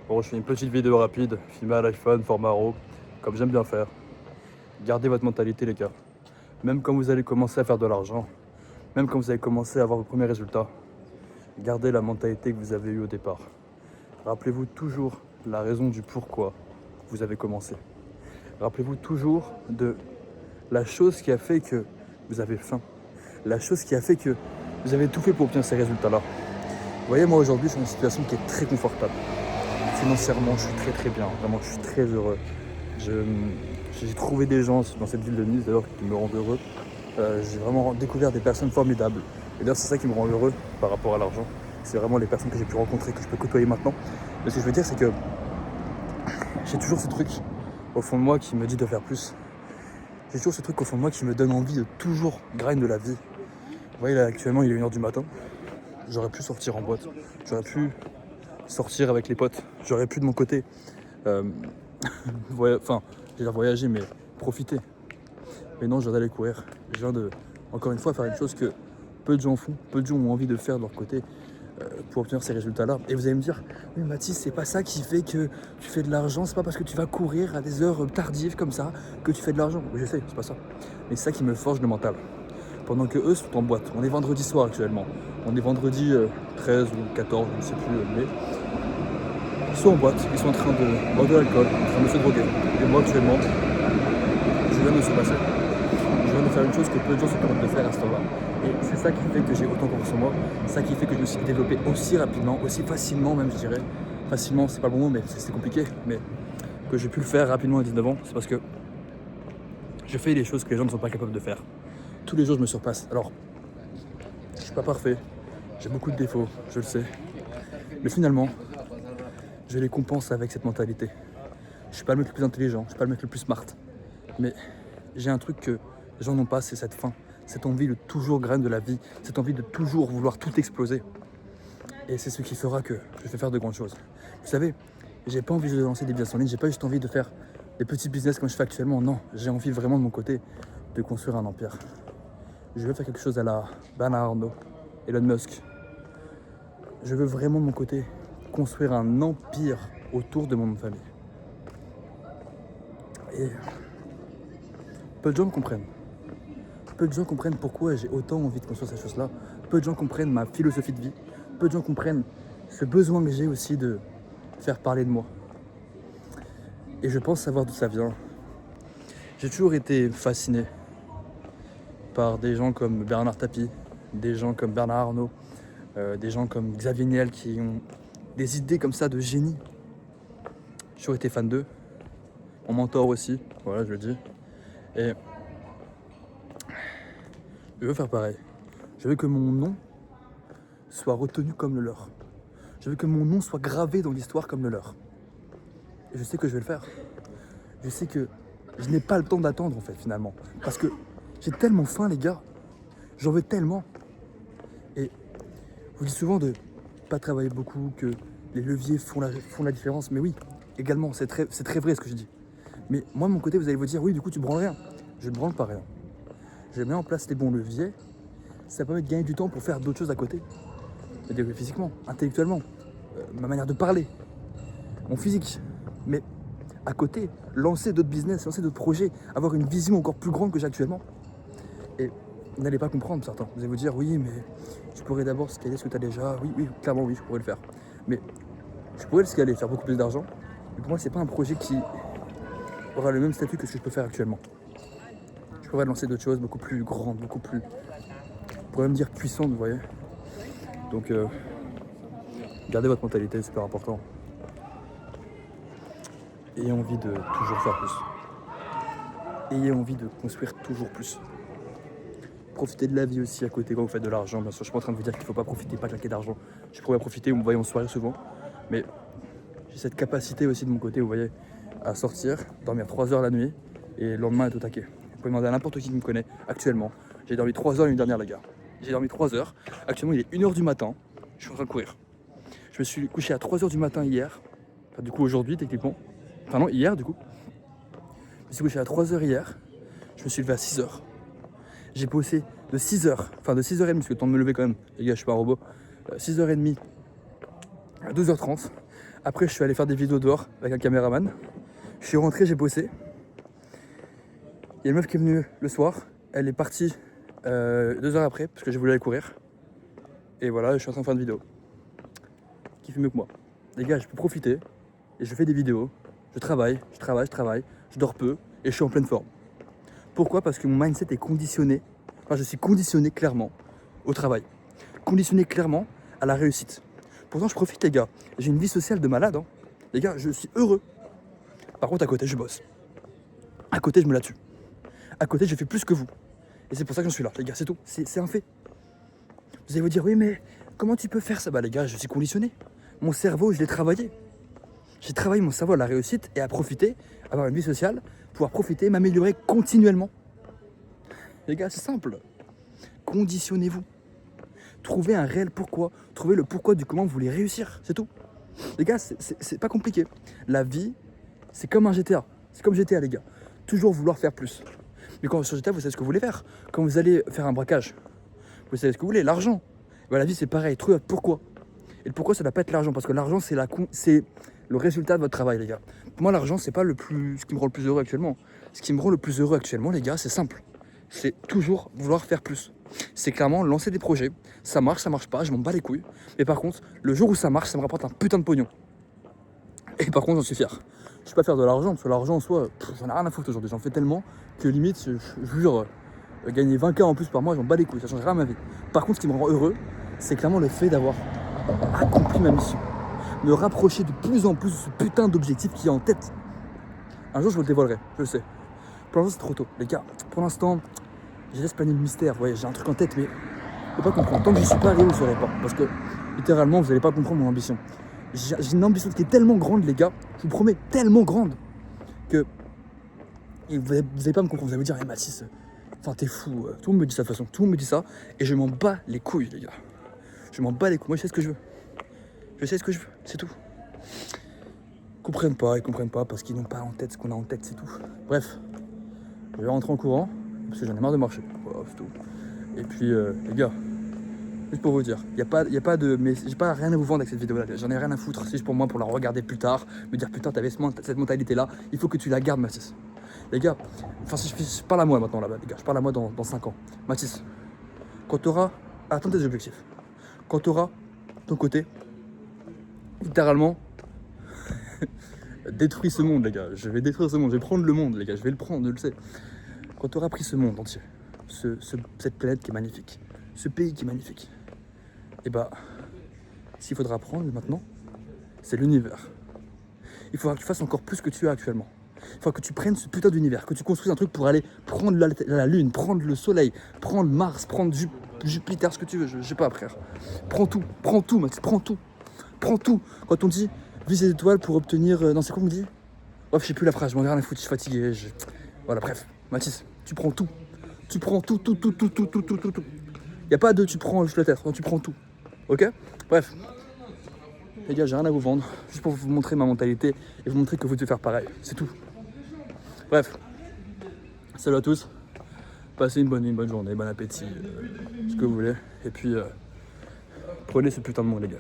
Bon, je fais une petite vidéo rapide, filmée à l'iPhone, format RAW, comme j'aime bien faire. Gardez votre mentalité, les gars. Même quand vous allez commencer à faire de l'argent, même quand vous allez commencer à avoir vos premiers résultats, gardez la mentalité que vous avez eue au départ. Rappelez-vous toujours la raison du pourquoi vous avez commencé. Rappelez-vous toujours de la chose qui a fait que vous avez faim. La chose qui a fait que vous avez tout fait pour obtenir ces résultats-là. Vous voyez, moi aujourd'hui, je suis dans une situation qui est très confortable. Financièrement, je suis très bien. Vraiment, je suis très heureux. J'ai trouvé des gens dans cette ville de Nice d'ailleurs qui me rendent heureux. J'ai vraiment découvert des personnes formidables. Et d'ailleurs, c'est ça qui me rend heureux par rapport à l'argent. C'est vraiment les personnes que j'ai pu rencontrer, que je peux côtoyer maintenant. Mais ce que je veux dire, c'est que j'ai toujours ce truc au fond de moi qui me dit de faire plus. J'ai toujours ce truc au fond de moi qui me donne envie de toujours grind de la vie. Vous voyez, là, actuellement, il est 1h du matin. J'aurais pu sortir en boîte. J'aurais pu sortir avec les potes. J'aurais pu de mon côté, j'ai voyager, mais profiter. Mais non, je viens d'aller courir. Je viens de, encore une fois, faire une chose que peu de gens font, peu de gens ont envie de faire de leur côté pour obtenir ces résultats-là. Et vous allez me dire, oui Mathis, c'est pas ça qui fait que tu fais de l'argent, c'est pas parce que tu vas courir à des heures tardives comme ça que tu fais de l'argent. Oui, je sais, c'est pas ça. Mais c'est ça qui me forge le mental. Pendant que eux sont en boîte. On est vendredi soir actuellement. On est vendredi 13 ou 14, je ne sais plus, mais ils sont en boîte, ils sont en train de boire de l'alcool, en train de se droguer. Et moi actuellement, je viens de se passer. Je viens de faire une chose que peu de gens se permettent de faire à ce temps-là. Et c'est ça qui fait que j'ai autant confiance en moi. C'est ça qui fait que je me suis développé aussi rapidement, aussi facilement même, je dirais. Facilement, c'est pas le bon mot, mais c'est compliqué. Mais que j'ai pu le faire rapidement à 19 ans, c'est parce que je fais des choses que les gens ne sont pas capables de faire. Tous les jours, je me surpasse. Alors, je suis pas parfait. J'ai beaucoup de défauts, je le sais. Mais finalement, je les compense avec cette mentalité. Je suis pas le mec le plus intelligent, je suis pas le mec le plus smart. Mais j'ai un truc que les gens n'ont pas, c'est cette faim, cette envie de toujours grainer de la vie, cette envie de toujours vouloir tout exploser. Et c'est ce qui fera que je vais faire de grandes choses. Vous savez, j'ai pas envie de lancer des business en ligne, j'ai pas juste envie de faire des petits business comme je fais actuellement. Non, j'ai envie vraiment de mon côté de construire un empire. Je veux faire quelque chose à la Bernard Arnault, Elon Musk. Je veux vraiment de mon côté construire un empire autour de mon nom de famille. Et peu de gens me comprennent. Peu de gens comprennent pourquoi j'ai autant envie de construire ces choses-là. Peu de gens comprennent ma philosophie de vie. Peu de gens comprennent ce besoin que j'ai aussi de faire parler de moi. Et je pense savoir d'où ça vient. J'ai toujours été fasciné par des gens comme Bernard Tapie, des gens comme Bernard Arnault, des gens comme Xavier Niel qui ont des idées comme ça de génie. J'ai toujours été fan d'eux. Mon mentor aussi, voilà, je le dis. Et je veux faire pareil. Je veux que mon nom soit retenu comme le leur. Je veux que mon nom soit gravé dans l'histoire comme le leur. Et je sais que je vais le faire. Je sais que je n'ai pas le temps d'attendre en fait finalement. Parce que j'ai tellement faim les gars. J'en veux tellement. Et je vous dis souvent de pas travailler beaucoup, que les leviers font la différence. Mais oui, également, c'est très vrai ce que je dis. Mais moi de mon côté, vous allez vous dire, oui du coup tu branles rien. Je ne branle pas rien. Je mets en place les bons leviers. Ça permet de gagner du temps pour faire d'autres choses à côté. C'est-à-dire physiquement, intellectuellement, ma manière de parler, mon physique. Mais à côté, lancer d'autres business, lancer d'autres projets, avoir une vision encore plus grande que j'ai actuellement. Et vous n'allez pas comprendre certains. Vous allez vous dire, oui, mais tu pourrais d'abord scaler ce que tu as déjà. Oui, clairement, oui, je pourrais le faire. Mais je pourrais le scaler, faire beaucoup plus d'argent. Mais pour moi, c'est pas un projet qui aura le même statut que ce que je peux faire actuellement. Je pourrais lancer d'autres choses beaucoup plus grandes, beaucoup plus, on pourrait même dire puissantes, vous voyez. Donc, gardez votre mentalité, c'est super important. Ayez envie de toujours faire plus. Ayez envie de construire toujours plus. Profitez de la vie aussi à côté quand vous faites de l'argent. Bien sûr, je suis pas en train de vous dire qu'il ne faut pas profiter, pas claquer d'argent. Je pourrais profiter, vous me voyez en soirée souvent. Mais j'ai cette capacité aussi de mon côté, vous voyez, à sortir, dormir 3 heures la nuit et le lendemain être au taquet. Vous pouvez demander à n'importe qui me connaît actuellement. J'ai dormi 3 heures l'année dernière, les gars. J'ai dormi 3 heures. Actuellement, il est 1h du matin. Je suis en train de courir. Je me suis couché à 3 heures du matin hier. Enfin, du coup, aujourd'hui, techniquement. Enfin, non, hier, du coup. Je me suis couché à 3 heures hier. Je me suis levé à 6 heures. J'ai bossé de 6 heures, enfin de 6h30, parce que le temps de me lever quand même, les gars, je suis pas un robot. 6h30 à 12h30, Après, je suis allé faire des vidéos dehors avec un caméraman. Je suis rentré, j'ai bossé. Il y a une meuf qui est venue le soir. Elle est partie 2 heures après parce que j'ai voulu aller courir. Et voilà, je suis en train de faire une vidéo. Qui fait mieux que moi. Les gars, je peux profiter et je fais des vidéos. Je travaille. Je dors peu et je suis en pleine forme. Pourquoi? Parce que mon mindset est conditionné. Enfin, je suis conditionné clairement au travail. Conditionné clairement à la réussite. Pourtant, je profite, les gars. J'ai une vie sociale de malade. Hein. Les gars, je suis heureux. Par contre, à côté, je bosse. À côté, je me la tue. À côté, je fais plus que vous. Et c'est pour ça que j'en suis là, les gars, c'est tout. C'est un fait. Vous allez vous dire, oui, mais comment tu peux faire ça? Bah, les gars, je suis conditionné. Mon cerveau, je l'ai travaillé. J'ai travaillé mon cerveau à la réussite et à profiter, à avoir une vie sociale, pouvoir profiter, m'améliorer continuellement. Les gars, c'est simple. Conditionnez-vous. Trouvez un réel pourquoi. Trouvez le pourquoi du comment vous voulez réussir. C'est tout. Les gars, c'est pas compliqué. La vie, c'est comme un GTA. C'est comme GTA, les gars. Toujours vouloir faire plus. Mais quand sur GTA, vous savez ce que vous voulez faire. Quand vous allez faire un braquage, vous savez ce que vous voulez, l'argent. Ben, la vie, c'est pareil. Trouvez votre pourquoi. Et le pourquoi, ça ne doit pas être l'argent. Parce que l'argent, c'est le résultat de votre travail, les gars. Pour moi, l'argent, c'est pas ce qui me rend le plus heureux actuellement. Ce qui me rend le plus heureux actuellement, les gars, c'est simple. C'est toujours vouloir faire plus. C'est clairement lancer des projets. Ça marche pas, je m'en bats les couilles. Mais par contre, le jour où ça marche, ça me rapporte un putain de pognon. Et par contre, j'en suis fier. Je suis pas fier de l'argent, parce que l'argent en soi, j'en ai rien à foutre aujourd'hui. J'en fais tellement que limite, je vous jure, gagner 20K en plus par mois, j'en bats les couilles. Ça change rien à ma vie. Par contre, ce qui me rend heureux, c'est clairement le fait d'avoir accompli ma mission. Me rapprocher de plus en plus de ce putain d'objectif qui est en tête. Un jour, je vous le dévoilerai, je le sais. Pour l'instant, c'est trop tôt. Les gars, pour l'instant, je laisse planer le mystère. Vous voyez, j'ai un truc en tête, mais faut pas comprendre. Tant que je suis pas arrivé, vous ne saurez pas. Parce que, littéralement, vous n'allez pas comprendre mon ambition. J'ai une ambition qui est tellement grande, les gars, je vous promets, tellement grande, que vous n'allez pas me comprendre. Vous allez me dire, hey, Mathis, enfin, t'es fou. Tout le monde me dit ça de toute façon. Tout le monde me dit ça. Et je m'en bats les couilles, les gars. Je m'en bats les couilles. Moi, je sais ce que je veux. Je sais ce que je veux. C'est tout. Ils comprennent pas parce qu'ils n'ont pas en tête ce qu'on a en tête, c'est tout. Bref, je vais rentrer en courant parce que j'en ai marre de marcher. Voilà, c'est tout. Et puis, les gars, juste pour vous dire, y a pas de, mais j'ai pas rien à vous vendre avec cette vidéo-là. J'en ai rien à foutre. C'est juste pour moi, pour la regarder plus tard, me dire putain, t'avais cette mentalité-là. Il faut que tu la gardes, Mathis. Les gars, enfin, si je parle à moi maintenant là-bas, les gars, je parle à moi dans 5 ans. Mathis, quand t'auras atteint tes objectifs, quand t'auras ton côté, littéralement. Détruis ce monde, les gars. Je vais détruire ce monde. Je vais prendre le monde, les gars. Je vais le prendre, je le sais. Quand tu auras pris ce monde entier, cette planète qui est magnifique, ce pays qui est magnifique, et bah, s'il faudra prendre maintenant, c'est l'univers. Il faudra que tu fasses encore plus que tu as actuellement. Il faudra que tu prennes ce putain d'univers, que tu construises un truc pour aller prendre la Lune, prendre le Soleil, prendre Mars, prendre Jupiter, ce que tu veux. Je sais pas, frère. Prends tout, Max, prends tout. Quand on dit vise les étoiles pour obtenir. Non, c'est quoi on me dit? Bref, je sais plus la phrase, je m'en ai rien à foutre, je suis fatigué. Voilà, bref. Mathis, tu prends tout. Tu prends tout. Y a pas de tu prends juste la tête, non, tu prends tout. Ok? Bref. Les gars, j'ai rien à vous vendre. Juste pour vous montrer ma mentalité et vous montrer que vous devez faire pareil. C'est tout. Bref. Salut à tous. Passez une bonne nuit, une bonne journée, bon appétit, ce que vous voulez. Et puis, prenez ce putain de monde, les gars.